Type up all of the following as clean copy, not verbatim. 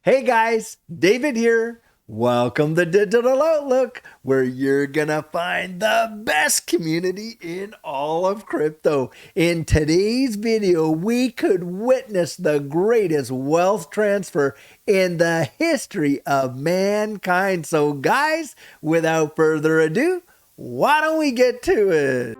Hey guys, David here. Welcome to Digital Outlook, where you're gonna find the best community in all of crypto. In today's video, we could witness the greatest wealth transfer in the history of mankind. So guys, without further ado, why don't we get to it?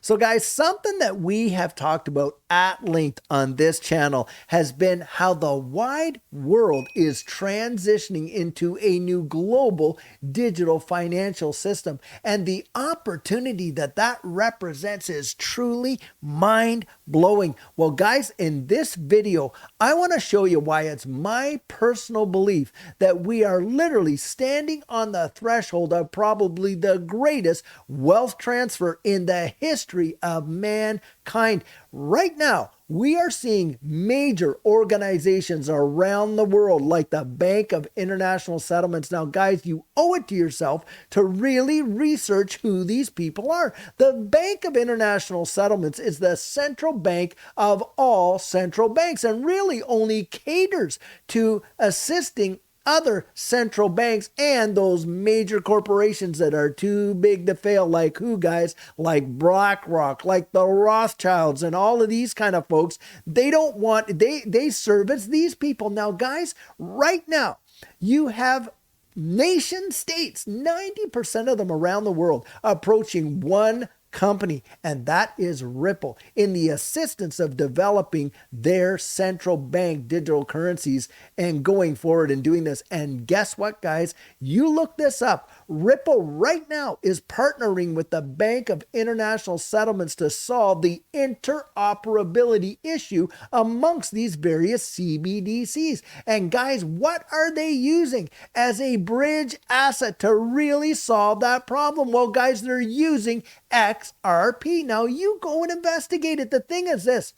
So guys, something that we have talked about at length on this channel has been how the wide world is transitioning into a new global digital financial system. And the opportunity that that represents is truly mind-blowing. Well guys, in this video, I want to show you why it's my personal belief that we are literally standing on the threshold of probably the greatest wealth transfer in the history of mankind. Right now, we are seeing major organizations around the world like the Bank of International Settlements. Now, guys, you owe it to yourself to really research who these people are. The Bank of International Settlements is the central bank of all central banks and really only caters to assisting other central banks and those major corporations that are too big to fail, like who, guys? Like BlackRock, like the Rothschilds, and all of these kind of folks. They don't want, they service these people. Now, guys, right now, you have nation states, 90% of them around the world, approaching one company, and that is Ripple, in the assistance of developing their central bank digital currencies and going forward and doing this. And guess what, guys? You look this up. Ripple right now is partnering with the Bank of International Settlements to solve the interoperability issue amongst these various CBDCs. And guys, what are they using as a bridge asset to really solve that problem? Well, guys, they're using XRP. Now, you go and investigate it. The thing is this,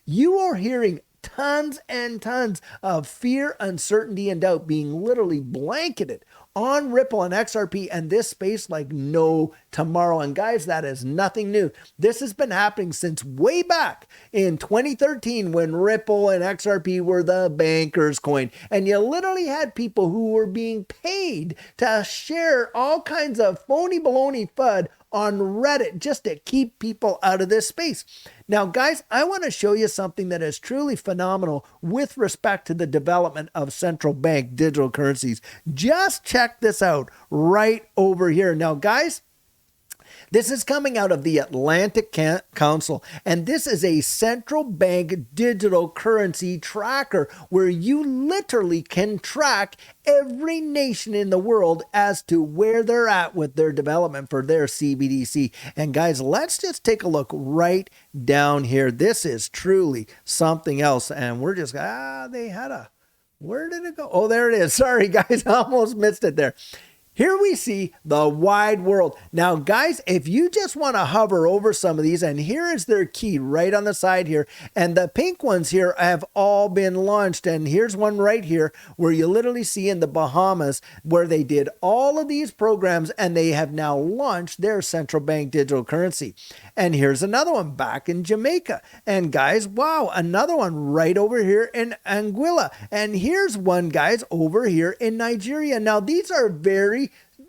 you are hearing tons and tons of fear, uncertainty, and doubt being literally blanketed on Ripple and XRP and this space like no tomorrow. And guys, that is nothing new. This has been happening since way back in 2013 when Ripple and XRP were the banker's coin. And you literally had people who were being paid to share all kinds of phony baloney FUD on Reddit just to keep people out of this space. Now, guys, I want to show you something that is truly phenomenal with respect to the development of central bank digital currencies. Just check this out right over here. Now, guys, this is coming out of the Atlantic Council, and this is a central bank digital currency tracker where you literally can track every nation in the world as to where they're at with their development for their CBDC. And guys, let's just take a look right down here. This is truly something else, and we're just, they had a, where did it go? Oh, there it is. Sorry, guys, I almost missed it there. Here we see the wide world. Now, guys, if you just want to hover over some of these, and here is their key right on the side here, and the pink ones here have all been launched, and here's one right here where you literally see in the Bahamas where they did all of these programs and they have now launched their central bank digital currency. And here's another one back in Jamaica. And guys, wow, another one right over here in Anguilla. And here's one, guys, over here in Nigeria. Now, these are very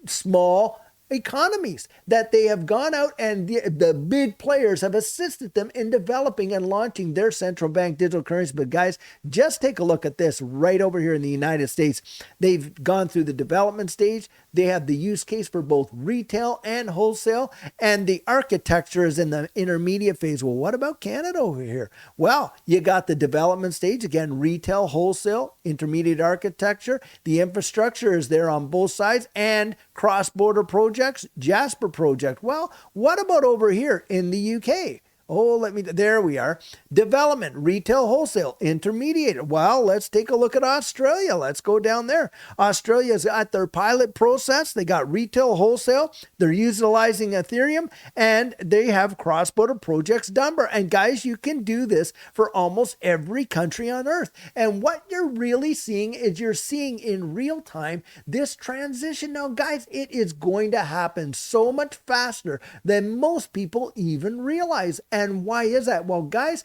small economies that they have gone out and the big players have assisted them in developing and launching their central bank digital currency. But guys, just take a look at this right over here in the United States. They've gone through the development stage. They have the use case for both retail and wholesale, and the architecture is in the intermediate phase. Well, what about Canada over here? Well, you got the development stage, again, retail, wholesale, intermediate architecture. The infrastructure is there on both sides, and cross-border projects, Jasper project. Well, what about over here in the UK? There we are. Development, retail, wholesale, intermediate. Well, let's take a look at Australia. Let's go down there. Australia's at their pilot process. They got retail, wholesale. They're utilizing Ethereum, and they have cross-border projects done. And guys, you can do this for almost every country on earth. And what you're really seeing is you're seeing in real time this transition. Now, guys, it is going to happen so much faster than most people even realize. And why is that? Well, guys,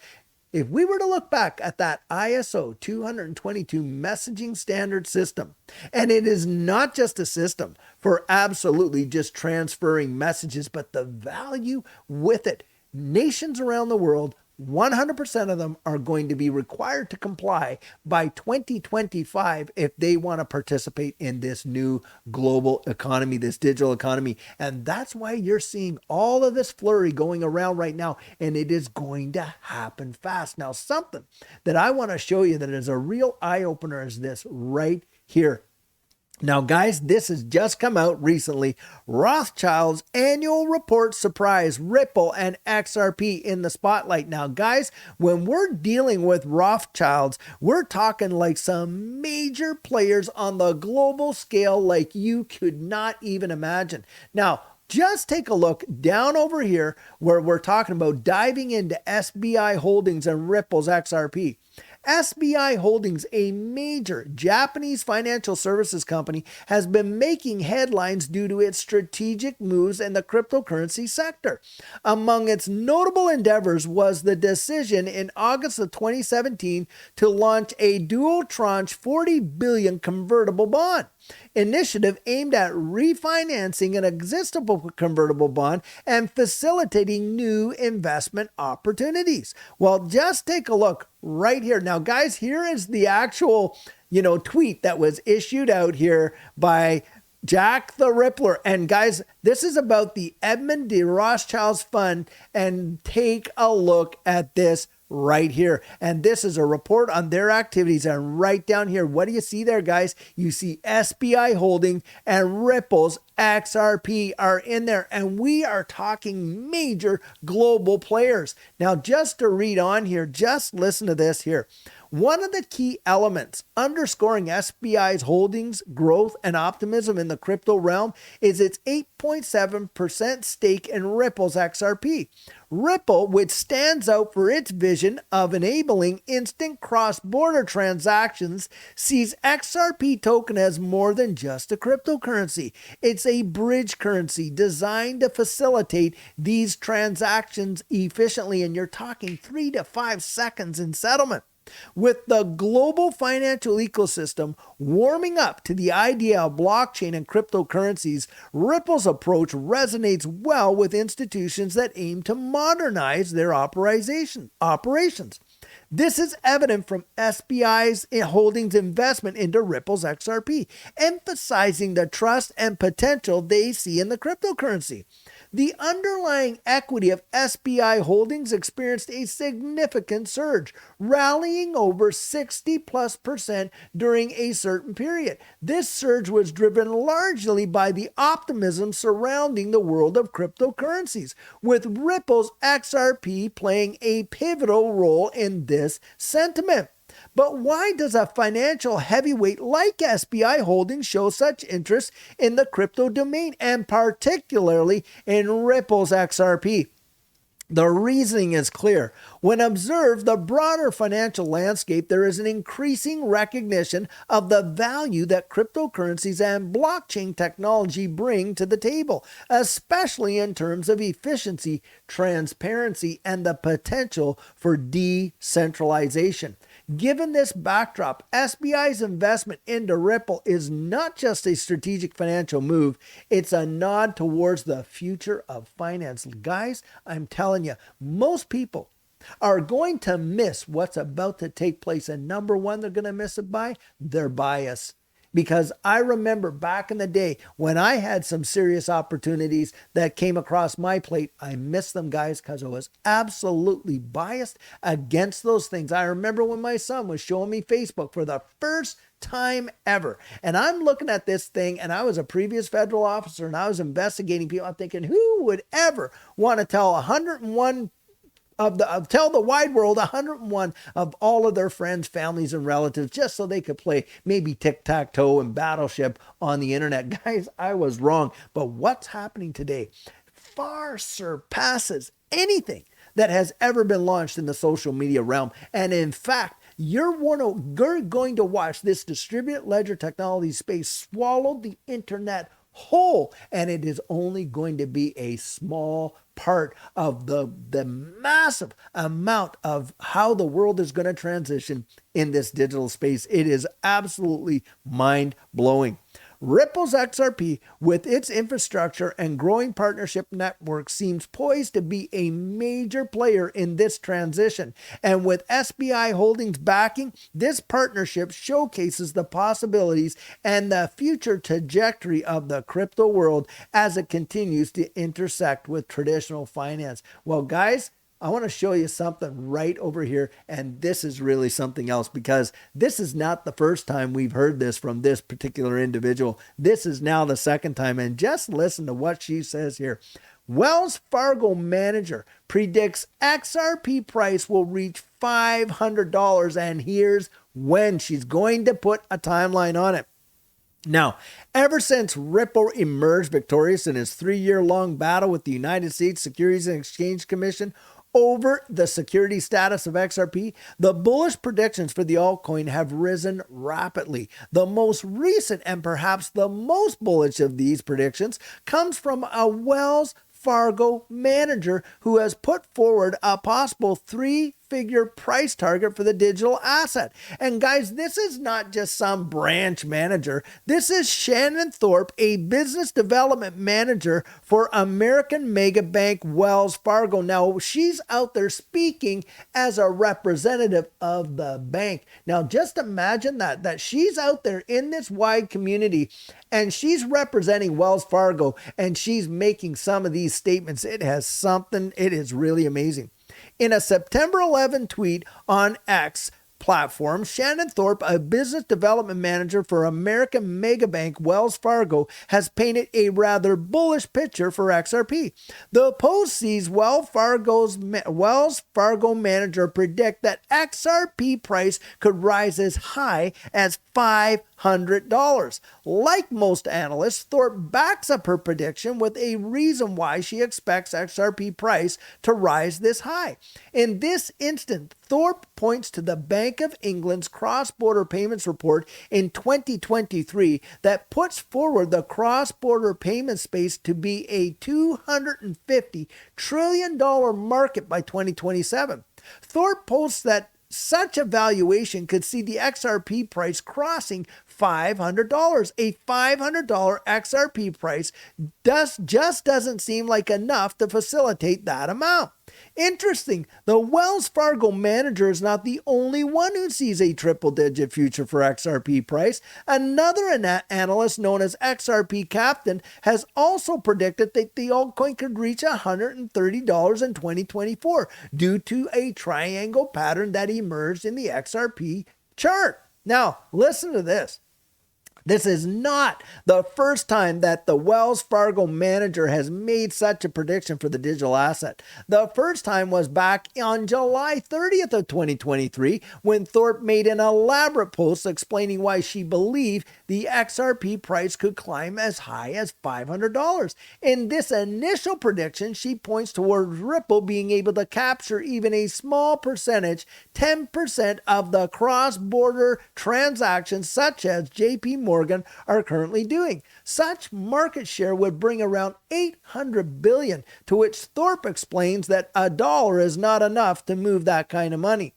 if we were to look back at that ISO 222 messaging standard system, and it is not just a system for absolutely just transferring messages, but the value with it, nations around the world, 100% of them are going to be required to comply by 2025 if they want to participate in this new global economy, this digital economy. And that's why you're seeing all of this flurry going around right now, and it is going to happen fast. Now, something that I want to show you that is a real eye-opener is this right here. Now, guys, this has just come out recently. Rothschild's annual report surprised Ripple and XRP in the spotlight. Now, guys, when we're dealing with Rothschilds, we're talking like some major players on the global scale like you could not even imagine. Now, just take a look down over here where we're talking about diving into SBI Holdings and Ripple's XRP. SBI Holdings, a major Japanese financial services company, has been making headlines due to its strategic moves in the cryptocurrency sector. Among its notable endeavors was the decision in August of 2017 to launch a dual tranche 40 billion convertible bond initiative aimed at refinancing an existing convertible bond and facilitating new investment opportunities. Well, just take a look right here. Now, guys, here is the actual, tweet that was issued out here by Jack the Rippler. And guys, this is about the Edmund de Rothschild's fund. And take a look at this right here. And this is a report on their activities. And right down here, what do you see there, guys? You see SBI Holding and Ripple's XRP are in there. And we are talking major global players. Now, just to read on here, just listen to this here. One of the key elements underscoring SBI's holdings, growth, and optimism in the crypto realm is its 8.7% stake in Ripple's XRP. Ripple, which stands out for its vision of enabling instant cross-border transactions, sees XRP token as more than just a cryptocurrency. It's a bridge currency designed to facilitate these transactions efficiently, and you're talking 3 to 5 seconds in settlement. With the global financial ecosystem warming up to the idea of blockchain and cryptocurrencies, Ripple's approach resonates well with institutions that aim to modernize their operations. This is evident from SBI's Holdings investment into Ripple's XRP, emphasizing the trust and potential they see in the cryptocurrency. The underlying equity of SBI Holdings experienced a significant surge, rallying over 60+% during a certain period. This surge was driven largely by the optimism surrounding the world of cryptocurrencies, with Ripple's XRP playing a pivotal role in this sentiment. But why does a financial heavyweight like SBI Holdings show such interest in the crypto domain, and particularly in Ripple's XRP? The reasoning is clear. When observed the broader financial landscape, there is an increasing recognition of the value that cryptocurrencies and blockchain technology bring to the table, especially in terms of efficiency, transparency, and the potential for decentralization. Given this backdrop, SBI's investment into Ripple is not just a strategic financial move, it's a nod towards the future of finance. Guys, I'm telling you, most people are going to miss what's about to take place. And number one, they're going to miss it by their bias. Because I remember back in the day when I had some serious opportunities that came across my plate, I missed them, guys, because I was absolutely biased against those things. I remember when my son was showing me Facebook for the first time ever. And I'm looking at this thing, and I was a previous federal officer, and I was investigating people. I'm thinking, who would ever want to tell 101 tell the wide world 101 of all of their friends, families, and relatives, just so they could play maybe tic-tac-toe and Battleship on the internet. Guys, I was wrong. But what's happening today far surpasses anything that has ever been launched in the social media realm. And in fact, you're going to watch this distributed ledger technology space swallow the internet whole, and it is only going to be a small part of the massive amount of how the world is going to transition in this digital space. It is absolutely mind-blowing. Ripple's XRP, with its infrastructure and growing partnership network, seems poised to be a major player in this transition. And with SBI Holdings backing, this partnership showcases the possibilities and the future trajectory of the crypto world as it continues to intersect with traditional finance. Well, guys, I want to show you something right over here, and this is really something else, because this is not the first time we've heard this from this particular individual. This is now the second time, and just listen to what she says here. Wells Fargo manager predicts XRP price will reach $500, and here's when. She's going to put a timeline on it. Now, ever since Ripple emerged victorious in his 3-year-long battle with the United States Securities and Exchange Commission over the security status of XRP, the bullish predictions for the altcoin have risen rapidly. The most recent and perhaps the most bullish of these predictions comes from a Wells Fargo manager who has put forward a possible 3-figure price target for the digital asset. And guys, this is not just some branch manager. This is Shannon Thorpe, a business development manager for American mega bank Wells Fargo. Now, she's out there speaking as a representative of the bank. Now, just imagine that she's out there in this wide community and she's representing Wells Fargo and she's making some of these statements. It is really amazing. In a September 11 tweet on X platform, Shannon Thorpe, a business development manager for American mega bank Wells Fargo, has painted a rather bullish picture for XRP. The post sees Wells Fargo manager predict that XRP price could rise as high as $500. Like most analysts, Thorpe backs up her prediction with a reason why she expects XRP price to rise this high. In this instant, Thorpe points to the Bank of England's cross-border payments report in 2023 that puts forward the cross-border payment space to be a $250 trillion market by 2027. Thorpe posts that such a valuation could see the XRP price crossing $500. A $500 XRP price just doesn't seem like enough to facilitate that amount. Interesting, the Wells Fargo manager is not the only one who sees a triple-digit future for XRP price. Another analyst known as XRP Captain has also predicted that the altcoin could reach $130 in 2024 due to a triangle pattern that emerged in the XRP chart. Now, listen to this. This is not the first time that the Wells Fargo manager has made such a prediction for the digital asset. The first time was back on July 30th of 2023 when Thorpe made an elaborate post explaining why she believed the XRP price could climb as high as $500. In this initial prediction, she points towards Ripple being able to capture even a small percentage, 10% of the cross-border transactions such as JP Morgan are currently doing. Such market share would bring around $800 billion, to which Thorpe explains that $1 is not enough to move that kind of money.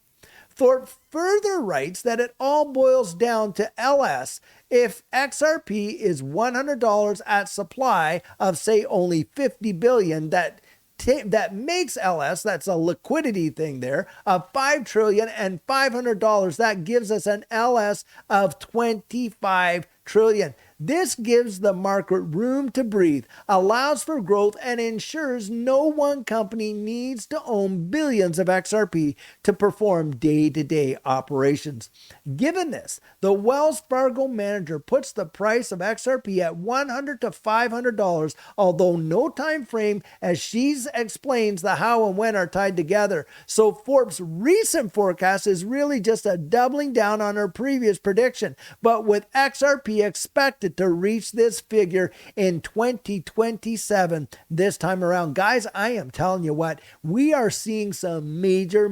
Thorpe further writes that it all boils down to LS. If XRP is $100 at supply of, say, only $50 billion, that makes LS, that's a liquidity thing there, of $5 trillion and $500. That gives us an LS of $25 trillion. This gives the market room to breathe, allows for growth, and ensures no one company needs to own billions of XRP to perform day-to-day operations. Given this, the Wells Fargo manager puts the price of XRP at $100 to $500, although no time frame, as she explains the how and when are tied together. So Forbes' recent forecast is really just a doubling down on her previous prediction, but with XRP expected to reach this figure in 2027 this time around. Guys, I am telling you what, we are seeing some major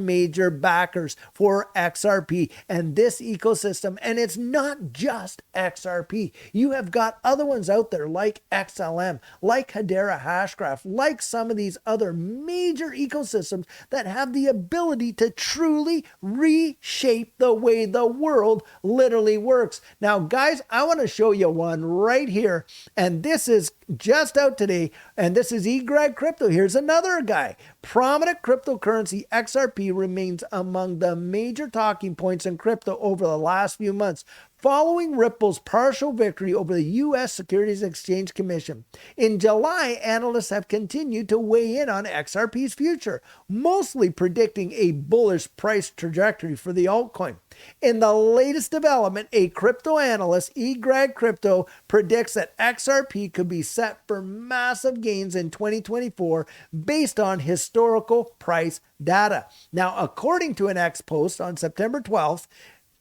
backers for XRP and this ecosystem, and it's not just XRP. You have got other ones out there like XLM, like Hedera Hashgraph, like some of these other major ecosystems that have the ability to truly reshape the way the world literally works. Now, guys, I want to show you one right here, and this is just out today, and this is eGreg Crypto. Here's another guy. Prominent cryptocurrency XRP remains among the major talking points in crypto over the last few months, following Ripple's partial victory over the U.S. Securities Exchange Commission. In July, analysts have continued to weigh in on XRP's future, mostly predicting a bullish price trajectory for the altcoin. In the latest development, a crypto analyst, eGreg Crypto, predicts that XRP could be set for massive gains in 2024 based on historical price data. Now, according to an X post on September 12th,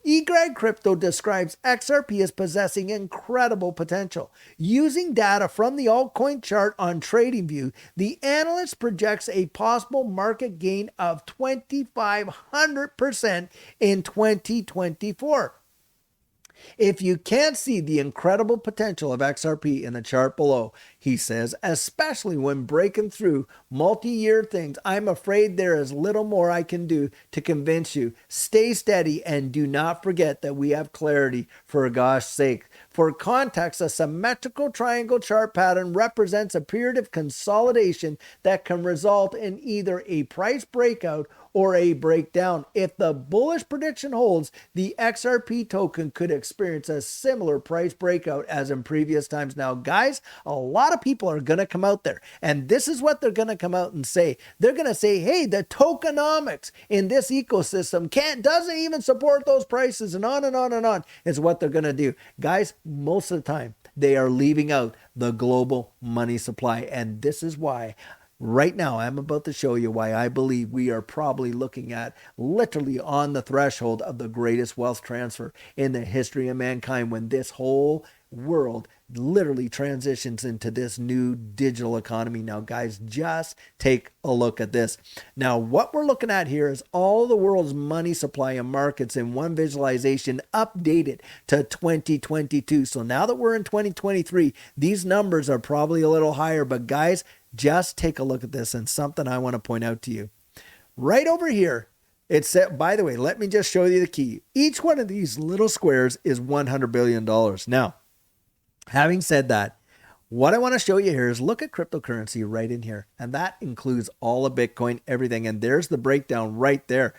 eGreg Crypto describes XRP as possessing incredible potential. Using data from the altcoin chart on TradingView, the analyst projects a possible market gain of 2,500% in 2024. If you can't see the incredible potential of XRP in the chart below, he says, especially when breaking through multi-year things, I'm afraid there is little more I can do to convince you. Stay steady and do not forget that we have clarity, for gosh sake. For context, a symmetrical triangle chart pattern represents a period of consolidation that can result in either a price breakout or a breakdown. If the bullish prediction holds, the XRP token could experience a similar price breakout as in previous times. Now, guys, a lot of people are going to come out there, and this is what they're going to come out and say. They're going to say, hey, the tokenomics in this ecosystem doesn't even support those prices, and on and on and on is what they're going to do. Guys, most of the time, they are leaving out the global money supply, and this is why right now, I'm about to show you why I believe we are probably looking at literally on the threshold of the greatest wealth transfer in the history of mankind, when this whole world literally transitions into this new digital economy. Now, guys, just take a look at this. Now, what we're looking at here is all the world's money supply and markets in one visualization updated to 2022. So now that we're in 2023, these numbers are probably a little higher, but guys, just take a look at this, and something I want to point out to you. Right over here, it said, by the way, let me just show you the key. Each one of these little squares is $100 billion. Now, having said that, what I want to show you here is look at cryptocurrency right in here. And that includes all of Bitcoin, everything. And there's the breakdown right there.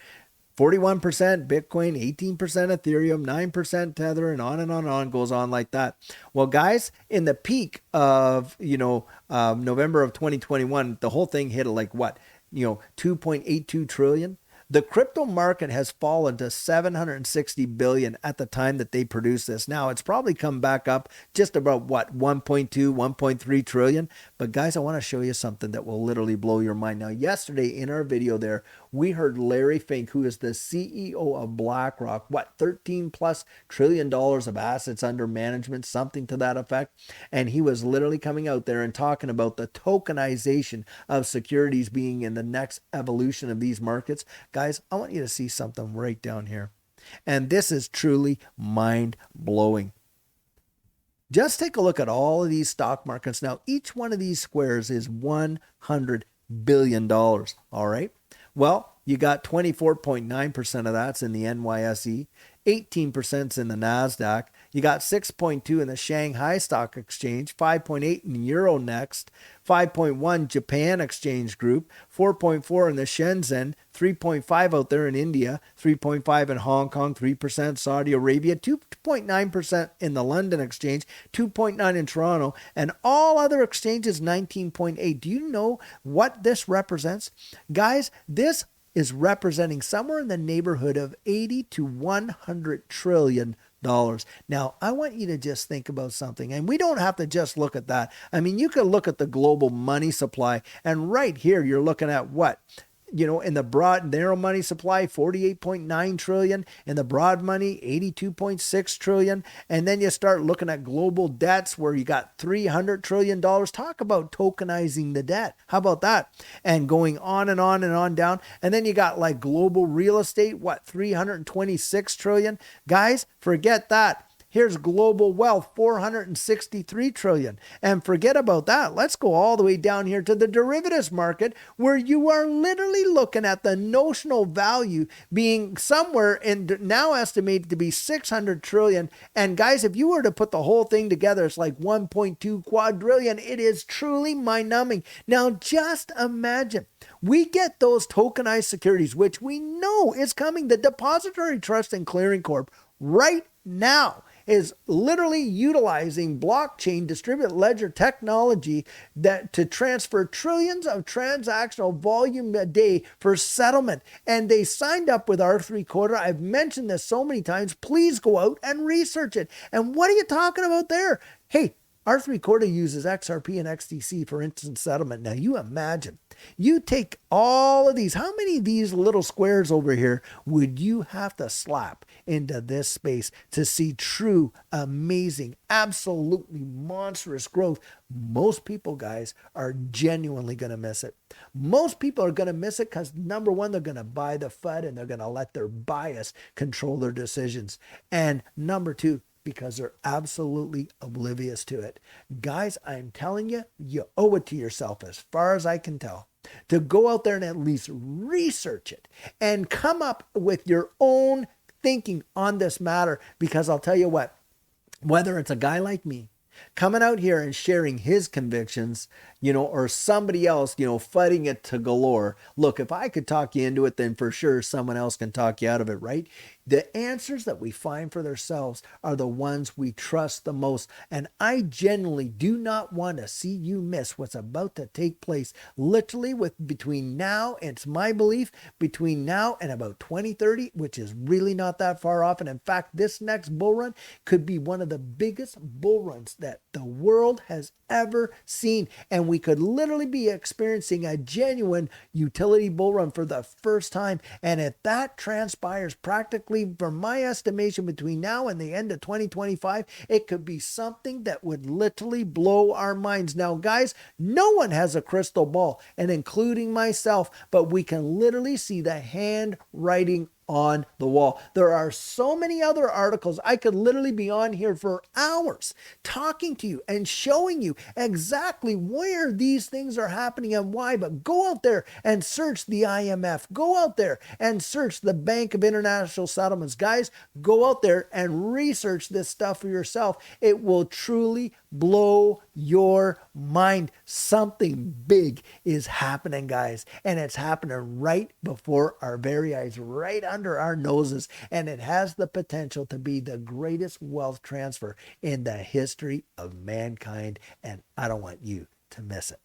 41% Bitcoin, 18% Ethereum, 9% Tether, and on and on goes on like that. Well, guys, in the peak of, November of 2021, the whole thing hit like what? 2.82 trillion. The crypto market has fallen to 760 billion at the time that they produce this. Now, it's probably come back up just about 1.2, 1.3 trillion. But guys, I want to show you something that will literally blow your mind. Now, yesterday in our video there, we heard Larry Fink, who is the CEO of BlackRock, 13 plus trillion dollars of assets under management, something to that effect. And he was literally coming out there and talking about the tokenization of securities being in the next evolution of these markets. Guys, I want you to see something right down here. And this is truly mind-blowing. Just take a look at all of these stock markets. Now, each one of these squares is $100 billion, all right? Well, you got 24.9% of that's in the NYSE, 18% in the NASDAQ. You got 6.2 in the Shanghai Stock Exchange, 5.8 in Euronext, 5.1 Japan Exchange Group, 4.4 in the Shenzhen, 3.5 out there in India, 3.5 in Hong Kong, 3% Saudi Arabia, 2.9% in the London Exchange, 2.9 in Toronto, and all other exchanges 19.8. Do you know what this represents? Guys, this is representing somewhere in the neighborhood of 80 to 100 trillion dollars. Now, I want you to just think about something, and we don't have to just look at that. I mean, you could look at the global money supply, and right here, you're looking at what? In the broad narrow money supply, 48.9 trillion. In the broad money, 82.6 trillion. And then you start looking at global debts where you got $300 trillion. Talk about tokenizing the debt. How about that? And going on and on and on down. And then you got like global real estate, 326 trillion. Guys, forget that. Here's global wealth, 463 trillion. And forget about that. Let's go all the way down here to the derivatives market, where you are literally looking at the notional value being somewhere in now estimated to be 600 trillion. And guys, if you were to put the whole thing together, it's like 1.2 quadrillion. It is truly mind-numbing. Now, just imagine. We get those tokenized securities, which we know is coming. The Depository Trust and Clearing Corp right now is literally utilizing blockchain distributed ledger technology to transfer trillions of transactional volume a day for settlement. And they signed up with R3 Corda. I've mentioned this so many times. Please go out and research it. And what are you talking about there? Hey, R3 Corda uses XRP and XDC for instant settlement. Now you imagine, you take all of these, how many of these little squares over here would you have to slap into this space to see true, amazing, absolutely monstrous growth? Most people, guys, are genuinely going to miss it. Most people are going to miss it because, number one, they're going to buy the FUD and they're going to let their bias control their decisions. And number two, because they're absolutely oblivious to it. Guys, I'm telling you, you owe it to yourself, as far as I can tell, to go out there and at least research it and come up with your own thinking on this matter. Because I'll tell you what, whether it's a guy like me coming out here and sharing his convictions, or somebody else, fighting it to galore. Look, if I could talk you into it, then for sure someone else can talk you out of it, right? The answers that we find for ourselves are the ones we trust the most. And I genuinely do not want to see you miss what's about to take place literally between now, and it's my belief, between now and about 2030, which is really not that far off. And in fact, this next bull run could be one of the biggest bull runs that the world has ever seen. And we could literally be experiencing a genuine utility bull run for the first time. And if that transpires practically, from my estimation, between now and the end of 2025, it could be something that would literally blow our minds. Now, guys, no one has a crystal ball, and including myself, but we can literally see the handwriting on the wall. There are so many other articles. I could literally be on here for hours talking to you and showing you exactly where these things are happening and why. But go out there and search the IMF. Go out there and search the Bank of International Settlements. Guys, go out there and research this stuff for yourself. It will truly blow your mind. Something big is happening, guys, and it's happening right before our very eyes, right under our noses, and it has the potential to be the greatest wealth transfer in the history of mankind, and I don't want you to miss it.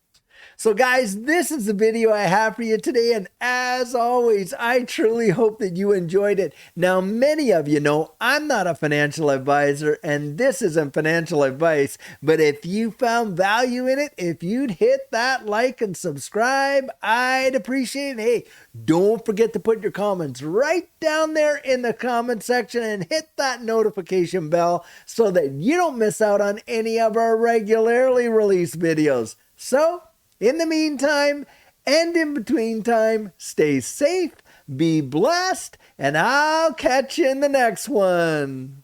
So guys, this is the video I have for you today, and as always, I truly hope that you enjoyed it. Now, many of you know I'm not a financial advisor, and this isn't financial advice, but if you found value in it, if you'd hit that like and subscribe, I'd appreciate it. Hey, don't forget to put your comments right down there in the comment section and hit that notification bell so that you don't miss out on any of our regularly released videos. So, in the meantime, and in between time, stay safe, be blessed, and I'll catch you in the next one.